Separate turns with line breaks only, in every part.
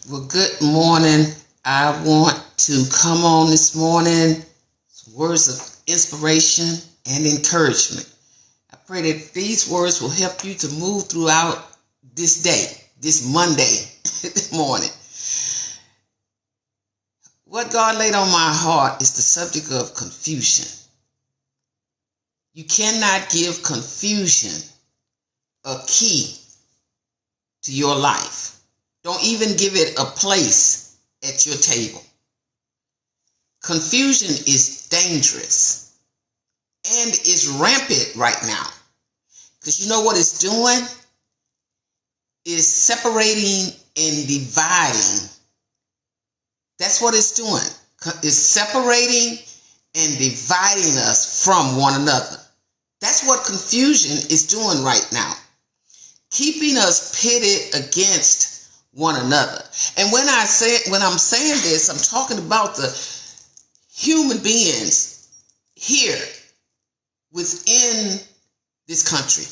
Well, good morning. I want to come on this morning, words of inspiration and encouragement. I pray that these words will help you to move throughout this day, this Monday morning. What God laid on my heart is the subject of confusion. You cannot give confusion a key to your life. Don't even give it a place at your table. Confusion is dangerous and is rampant right now. Because you know what it's doing? It's separating and dividing. That's what it's doing. It's separating and dividing us from one another. That's what confusion is doing right now. Keeping us pitted against one another. And when I'm saying this, I'm talking about the human beings here within this country,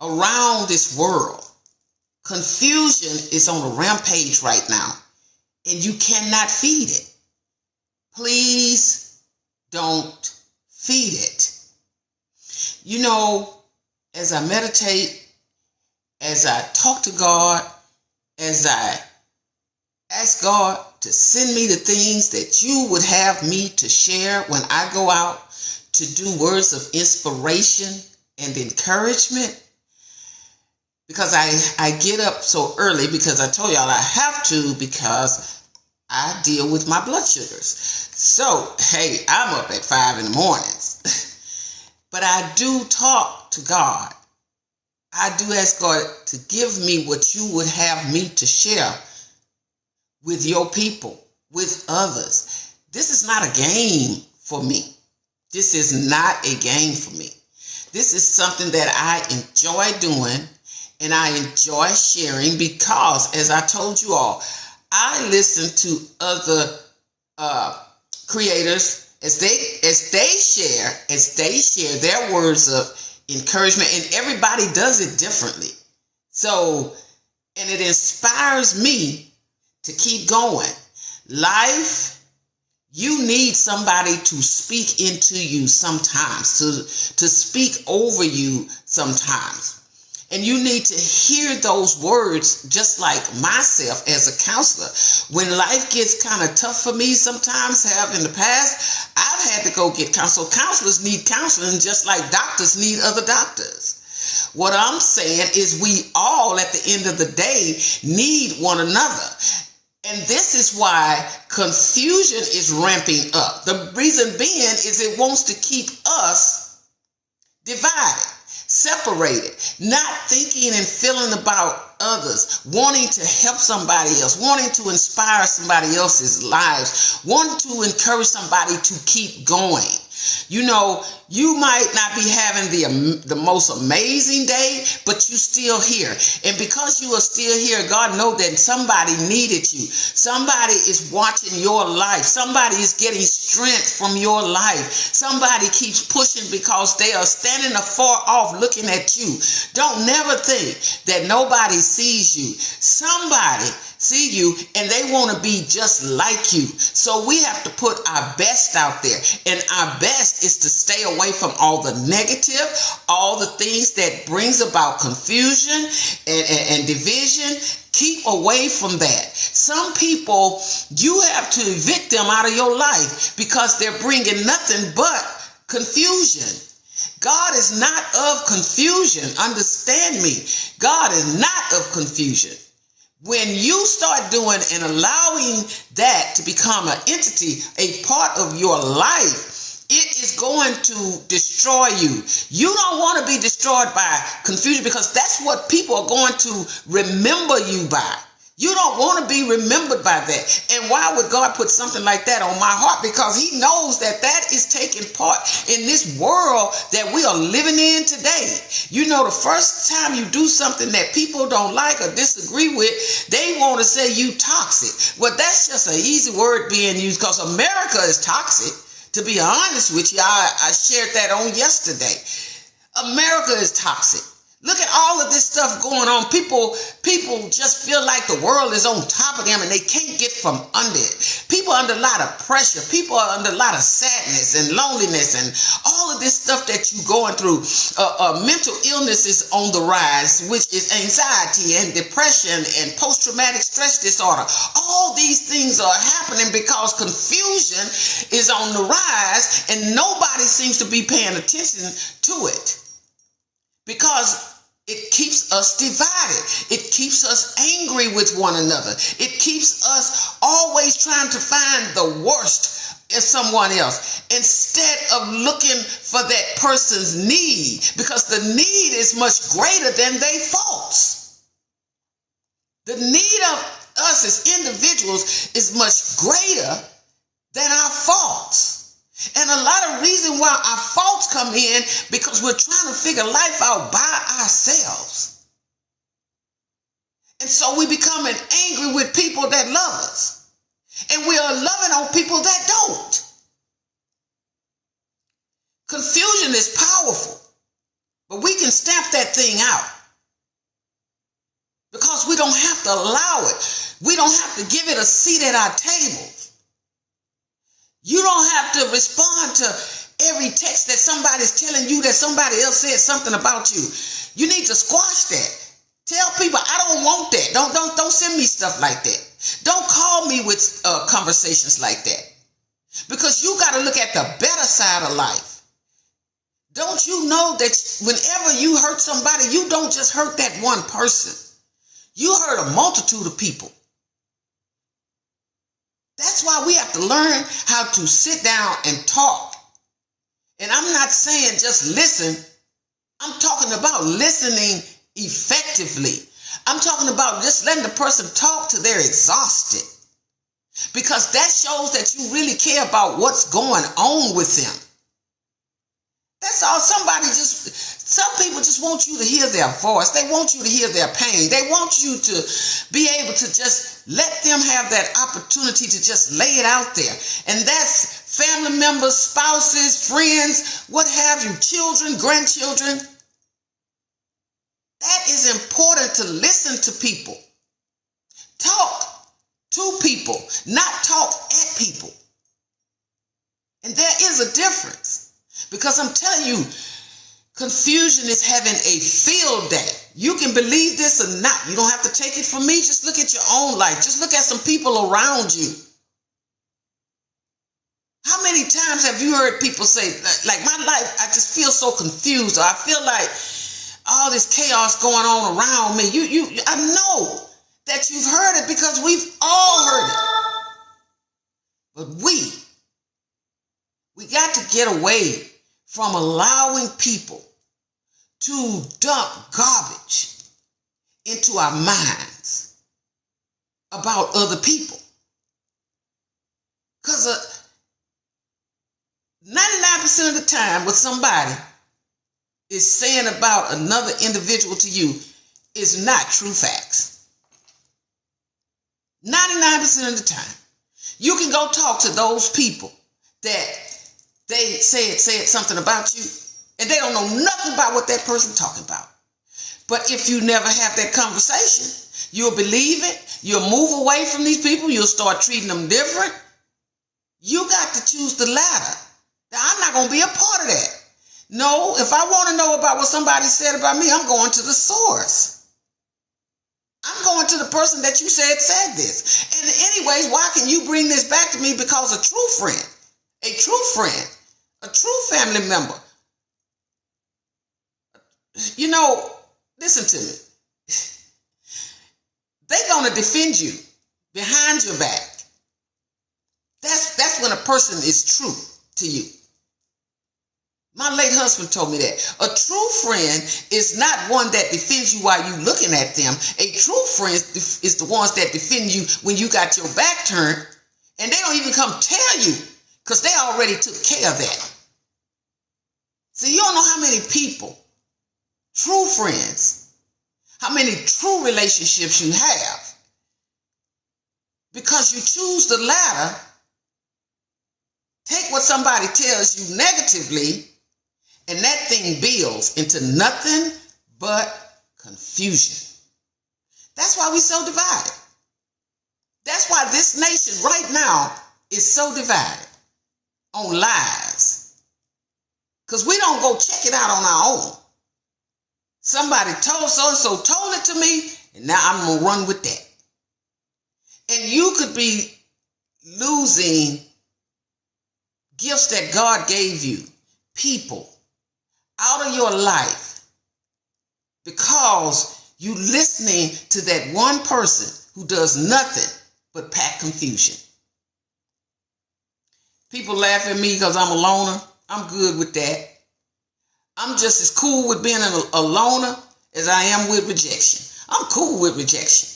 around this world. Confusion is on a rampage right now, and you cannot feed it. Please don't feed it. You know, as I meditate, as I talk to God, as I ask God to send me the things that you would have me to share when I go out to do words of inspiration and encouragement, because I get up so early because I told y'all I have to because I deal with my blood sugars. So, hey, I'm up at 5 in the mornings. But I do talk to God. I do ask God to give me what you would have me to share with your people, with others. This is not a game for me. This is not a game for me. This is something that I enjoy doing and I enjoy sharing because, as I told you all, I listen to other creators as they share their words of encouragement, and everybody does it differently. So, and it inspires me to keep going. Life, you need somebody to speak into you sometimes, to speak over you sometimes. And you need to hear those words just like myself as a counselor. When life gets kind of tough for me sometimes, have in the past, I've had to go get counsel. Counselors need counseling just like doctors need other doctors. What I'm saying is we all at the end of the day need one another. And this is why confusion is ramping up. The reason being is it wants to keep us divided, separated, not thinking and feeling about others, wanting to help somebody else, wanting to inspire somebody else's lives, wanting to encourage somebody to keep going. You know, you might not be having the most amazing day, but you still here. And because you are still here, God knows that somebody needed you. Somebody is watching your life. Somebody is getting strength from your life. Somebody keeps pushing because they are standing afar off looking at you. Don't never think that nobody sees you. Somebody see you and they want to be just like you. So we have to put our best out there, and our best is to stay away from all the negative, all the things that brings about confusion and division. Keep away from that. Some people, you have to evict them out of your life because they're bringing nothing but confusion. God is not of confusion. Understand me. God is not of confusion. When you start doing and allowing that to become an entity, a part of your life, it is going to destroy you. You don't want to be destroyed by confusion because that's what people are going to remember you by. You don't want to be remembered by that. And why would God put something like that on my heart? Because he knows that that is taking part in this world that we are living in today. You know, the first time you do something that people don't like or disagree with, they want to say you toxic. Well, that's just an easy word being used because America is toxic. To be honest with you, I shared that on yesterday. America is toxic. Look at all of this stuff going on. People just feel like the world is on top of them and they can't get from under it. People are under a lot of pressure. People are under a lot of sadness and loneliness and all of this stuff that you're going through. Mental illness is on the rise, which is anxiety and depression and post-traumatic stress disorder. All these things are happening because confusion is on the rise and nobody seems to be paying attention to it. Because it keeps us divided. It keeps us angry with one another. It keeps us always trying to find the worst in someone else instead of looking for that person's need, because the need is much greater than their faults. The need of us as individuals is much greater than our faults. And a lot of reason why our faults come in because we're trying to figure life out by ourselves. And so we become angry with people that love us. And we are loving on people that don't. Confusion is powerful, but we can stamp that thing out. Because we don't have to allow it. We don't have to give it a seat at our tables. You don't have to respond to every text that somebody's telling you that somebody else said something about you. You need to squash that. Tell people, I don't want that. Don't send me stuff like that. Don't call me with conversations like that. Because you got to look at the better side of life. Don't you know that whenever you hurt somebody, you don't just hurt that one person. You hurt a multitude of people. That's why we have to learn how to sit down and talk. And I'm not saying just listen. I'm talking about listening effectively. I'm talking about just letting the person talk till they're exhausted. Because that shows that you really care about what's going on with them. That's all. Some people just want you to hear their voice. They want you to hear their pain. They want you to be able to just let them have that opportunity to just lay it out there. And that's family members, spouses, friends, what have you, children, grandchildren. That is important to listen to people. Talk to people, not talk at people. And there is a difference. Because I'm telling you, confusion is having a field day. You can believe this or not. You don't have to take it from me. Just look at your own life. Just look at some people around you. How many times have you heard people say, like my life, I just feel so confused, or I feel like all this chaos going on around me. I know that you've heard it because we've all heard it. But we got to get away from allowing people to dump garbage into our minds about other people. Because 99% of the time what somebody is saying about another individual to you is not true facts. 99% of the time. You can go talk to those people that they said something about you, and they don't know nothing about what that person talking about. But if you never have that conversation, you'll believe it. You'll move away from these people. You'll start treating them different. You got to choose the latter. Now, I'm not going to be a part of that. No, if I want to know about what somebody said about me, I'm going to the source. I'm going to the person that you said this. And anyways, why can you bring this back to me? Because a true friend, a true family member, listen to me. They're going to defend you behind your back. That's when a person is true to you. My late husband told me that. A true friend is not one that defends you while you looking at them. A true friend is the ones that defend you when you got your back turned, and they don't even come tell you because they already took care of that. So you don't know how many people, true friends, how many true relationships you have. Because you choose the latter, take what somebody tells you negatively, and that thing builds into nothing but confusion. That's why we're so divided. That's why this nation right now is so divided on lies. Because we don't go check it out on our own. Somebody told so-and-so told it to me, and now I'm going to run with that. And you could be losing gifts that God gave you, people, out of your life because you listening to that one person who does nothing but pack confusion. People laugh at me because I'm a loner. I'm good with that. I'm just as cool with being a loner as I am with rejection. I'm cool with rejection.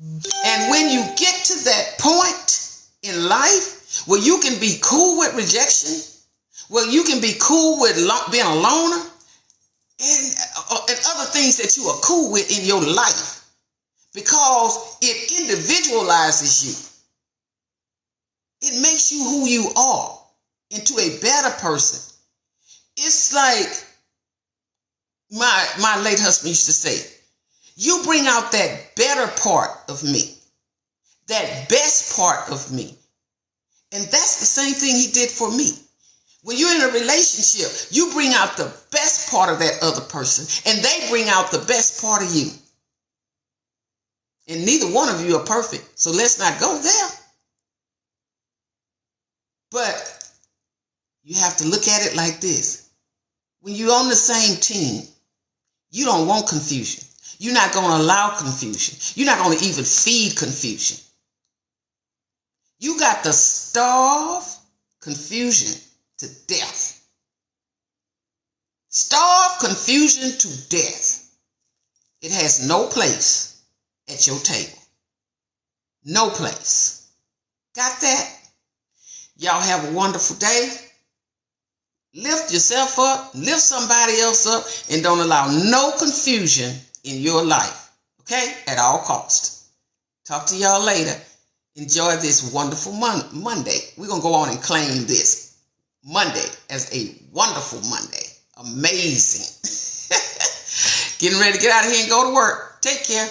And when you get to that point in life where you can be cool with rejection, where you can be cool with being a loner, and other things that you are cool with in your life, because it individualizes you. It makes you who you are into a better person. It's like my late husband used to say, you bring out that better part of me, that best part of me. And that's the same thing he did for me. When you're in a relationship, you bring out the best part of that other person, and they bring out the best part of you. And neither one of you are perfect, so let's not go there. But you have to look at it like this. When you're on the same team, you don't want confusion. You're not going to allow confusion. You're not going to even feed confusion. You got to starve confusion to death. Starve confusion to death. It has no place at your table. No place. Got that? Y'all have a wonderful day. Lift yourself up, lift somebody else up, and don't allow no confusion in your life, okay? At all costs. Talk to y'all later. Enjoy this wonderful Monday. We're going to go on and claim this Monday as a wonderful Monday. Amazing. Getting ready to get out of here and go to work. Take care.